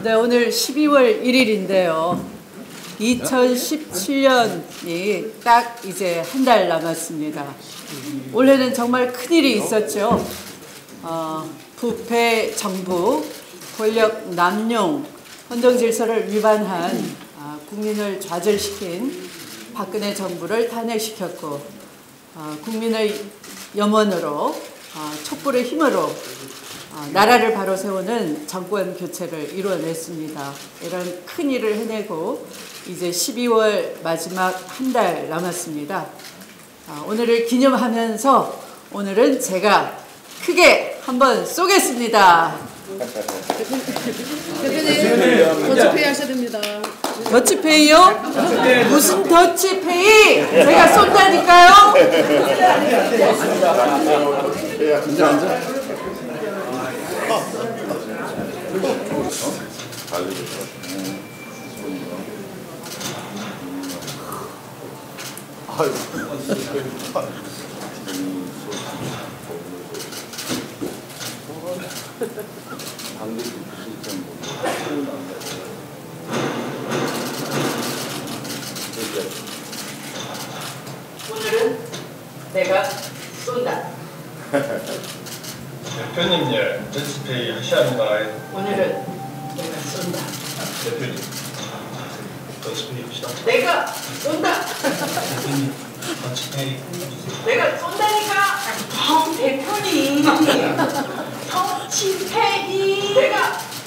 네, 오늘 12월 1일인데요. 2017년이 딱 이제 한 달 남았습니다. 올해는 정말 큰일이 있었죠. 부패 정부, 권력 남용, 헌정질서를 위반한 국민을 좌절시킨 박근혜 정부를 탄핵시켰고, 국민의 염원으로 촛불의 힘으로 나라를 바로 세우는 정권 교체를 이루어냈습니다. 이런 큰 일을 해내고 이제 12월 마지막 한 달 남았습니다. 오늘을 기념하면서 오늘은 제가 크게 한번 쏘겠습니다. 대표님, 더치페이 하셔야 됩니다. 더치페이요? 무슨 더치페이? 제가 쏜다니까요? 앉아. 오늘은 내가 쏜다. 대표님, 예, 더치페이 하셔야 합니다. 오늘은 내가 쏜다. 대표님, 더치페이 합시다. 내가 쏜다. 대표님, 더치페이. 내가 쏜다니까. 대표님. 더치페이. 내가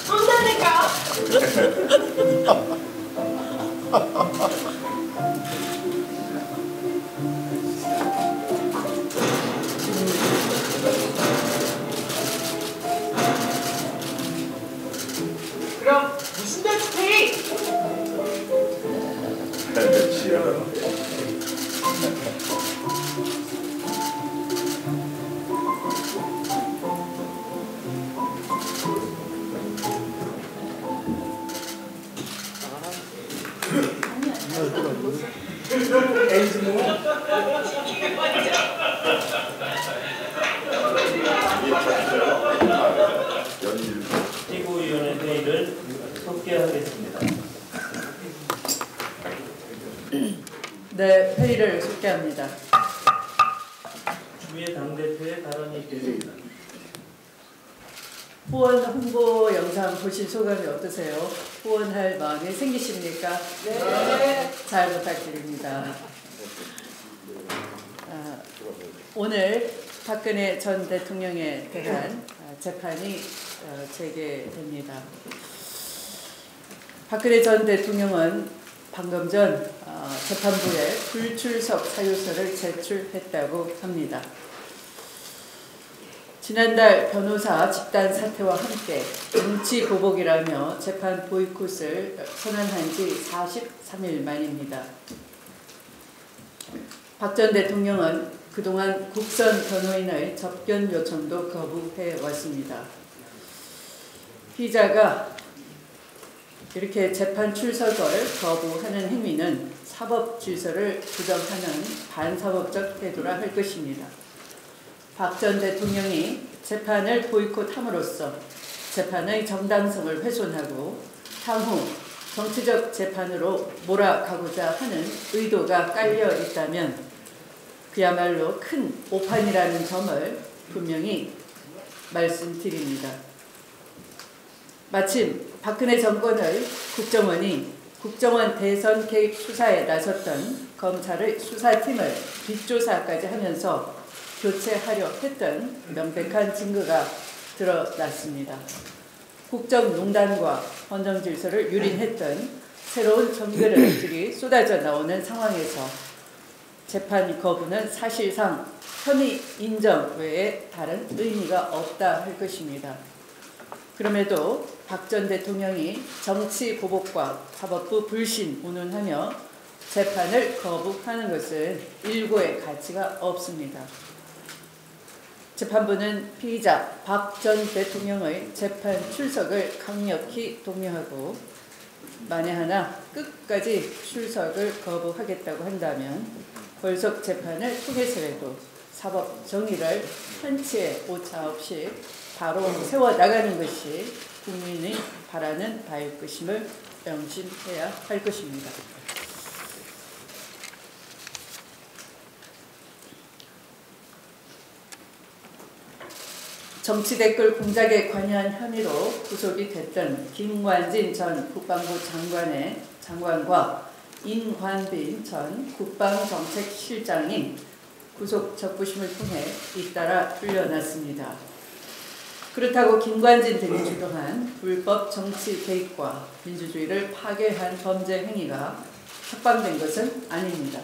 쏜다니까. 그럼 무슨 더치페이? 최고위원회 회의를 속개하겠습니다. 네, 회의를 속개합니다. 주미애 당대표의 발언이 있겠습니다. 후원 홍보 영상 보신 소감이 어떠세요? 후원할 마음이 생기십니까? 네. 잘 부탁드립니다. 오늘 박근혜 전 대통령에 대한 재판이 재개됩니다. 박근혜 전 대통령은 방금 전 재판부에 불출석 사유서를 제출했다고 합니다. 지난달 변호사 집단 사퇴와 함께 정치 보복이라며 재판 보이콧을 선언한 지 43일 만입니다. 박 전 대통령은 그동안 국선 변호인의 접견 요청도 거부해 왔습니다. 피의자가 이렇게 재판 출석을 거부하는 행위는 사법 질서를 부정하는 반사법적 태도라 할 것입니다. 박 전 대통령이 재판을 보이콧함으로써 재판의 정당성을 훼손하고 향후 정치적 재판으로 몰아가고자 하는 의도가 깔려 있다면 그야말로 큰 오판이라는 점을 분명히 말씀드립니다. 마침 박근혜 정권의 국정원이 국정원 대선 개입 수사에 나섰던 검찰의 수사팀을 뒷조사까지 하면서 교체하려 했던 명백한 증거가 드러났습니다. 국정농단과 헌정질서를 유린했던 새로운 정보들이 쏟아져 나오는 상황에서 재판 거부는 사실상 혐의 인정 외에 다른 의미가 없다 할 것입니다. 그럼에도 박 전 대통령이 정치 보복과 사법부 불신 운운하며 재판을 거부하는 것은 일고의 가치가 없습니다. 재판부는 피의자 박 전 대통령의 재판 출석을 강력히 독려하고 만에 하나 끝까지 출석을 거부하겠다고 한다면 벌속 재판을 통해서라도 사법 정의를 한치의 오차 없이 바로 세워나가는 것이 국민이 바라는 바일 것임을 명심해야 할 것입니다. 정치 댓글 공작에 관여한 혐의로 구속이 됐던 김관진 전 국방부 장관과 인관빈 전 국방정책실장이 구속 적부심을 통해 잇따라 풀려났습니다. 그렇다고 김관진 등이 주도한 불법 정치 개입과 민주주의를 파괴한 범죄 행위가 확방된 것은 아닙니다.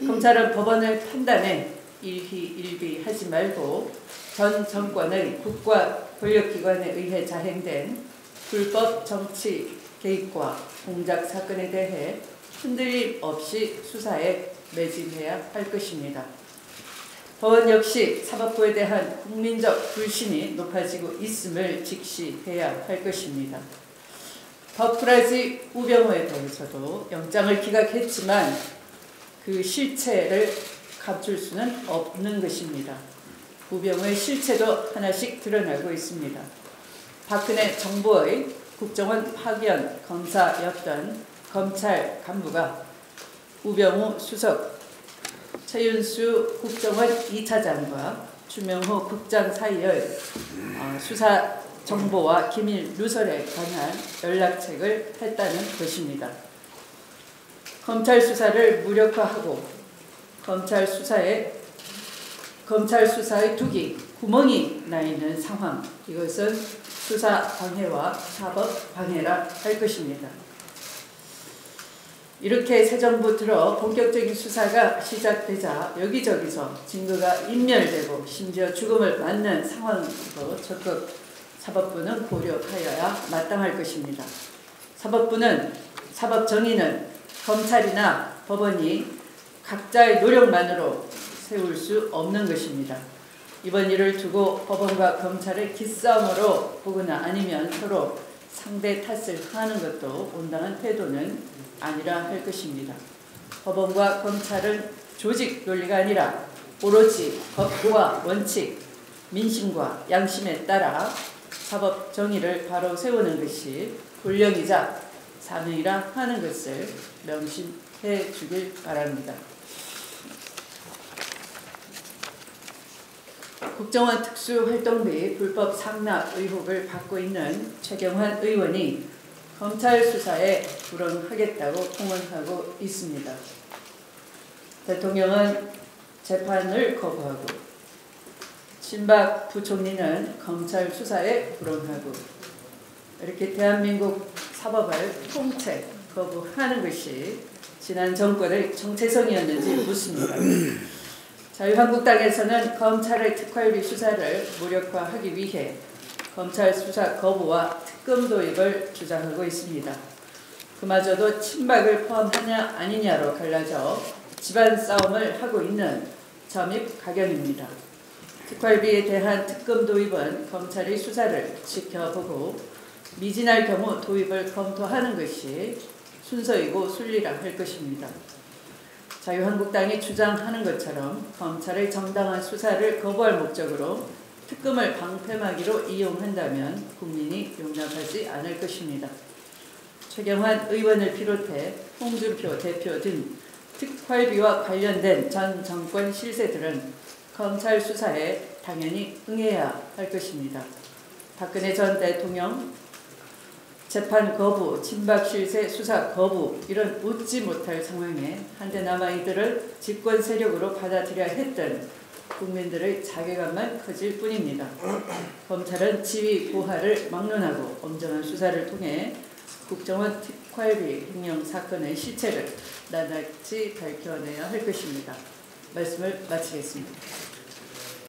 검찰은 법원의 판단에 일희일비하지 말고 전 정권의 국가 권력기관에 의해 자행된 불법 정치 개입과 공작 사건에 대해 흔들림 없이 수사에 매진해야 할 것입니다. 법원 역시 사법부에 대한 국민적 불신이 높아지고 있음을 직시해야 할 것입니다. 버프라지 우병우에 대해서도 영장을 기각했지만 그 실체를 감출 수는 없는 것입니다. 우병우의 실체도 하나씩 드러나고 있습니다. 박근혜 정부의 국정원 파견 검사였던 검찰 간부가 우병우 수석, 최윤수 국정원 2차장과 주명호 국장 사이의 수사 정보와 기밀 누설에 관한 연락책을 했다는 것입니다. 검찰 수사를 무력화하고 검찰 수사의 둑이 구멍이 나 있는 상황, 이것은 수사 방해와 사법 방해라 할 것입니다. 이렇게 새 정부 들어 본격적인 수사가 시작되자 여기저기서 증거가 인멸되고 심지어 죽음을 맞는 상황으로 적극 사법부는 고려하여야 마땅할 것입니다. 사법 정의는 검찰이나 법원이 각자의 노력만으로 세울 수 없는 것입니다. 이번 일을 두고 법원과 검찰의 기싸움으로 보거나 아니면 서로 상대 탓을 하는 것도 온당한 태도는 아니라 할 것입니다. 법원과 검찰은 조직 논리가 아니라 오로지 법과 원칙, 민심과 양심에 따라 사법 정의를 바로 세우는 것이 본령이자 사명이라 하는 것을 명심해 주길 바랍니다. 국정원 특수활동비 불법 상납 의혹을 받고 있는 최경환 의원이 검찰 수사에 불응하겠다고 공언하고 있습니다. 대통령은 재판을 거부하고 친박 부총리는 검찰 수사에 불응하고 이렇게 대한민국 사법을 통째 거부하는 것이 지난 정권의 정체성이었는지 묻습니다. 자유한국당에서는 검찰의 특활비 수사를 무력화하기 위해 검찰 수사 거부와 특검 도입을 주장하고 있습니다. 그마저도 친박을 포함하냐 아니냐로 갈라져 집안 싸움을 하고 있는 점입 가경입니다. 특활비에 대한 특검 도입은 검찰의 수사를 지켜보고 미진할 경우 도입을 검토하는 것이 순서이고 순리라 할 것입니다. 자유한국당이 주장하는 것처럼 검찰의 정당한 수사를 거부할 목적으로 특검을 방패막이로 이용한다면 국민이 용납하지 않을 것입니다. 최경환 의원을 비롯해 홍준표 대표 등 특활비와 관련된 전 정권 실세들은 검찰 수사에 당연히 응해야 할 것입니다. 박근혜 전 대통령 재판 거부, 친박 실세 수사 거부, 이런 웃지 못할 상황에 한데나마 이들을 집권 세력으로 받아들여야 했던 국민들의 자괴감만 커질 뿐입니다. 검찰은 지위 고하를 막론하고 엄정한 수사를 통해 국정원 특활비 횡령 사건의 실체를 낱낱이 밝혀내야 할 것입니다. 말씀을 마치겠습니다.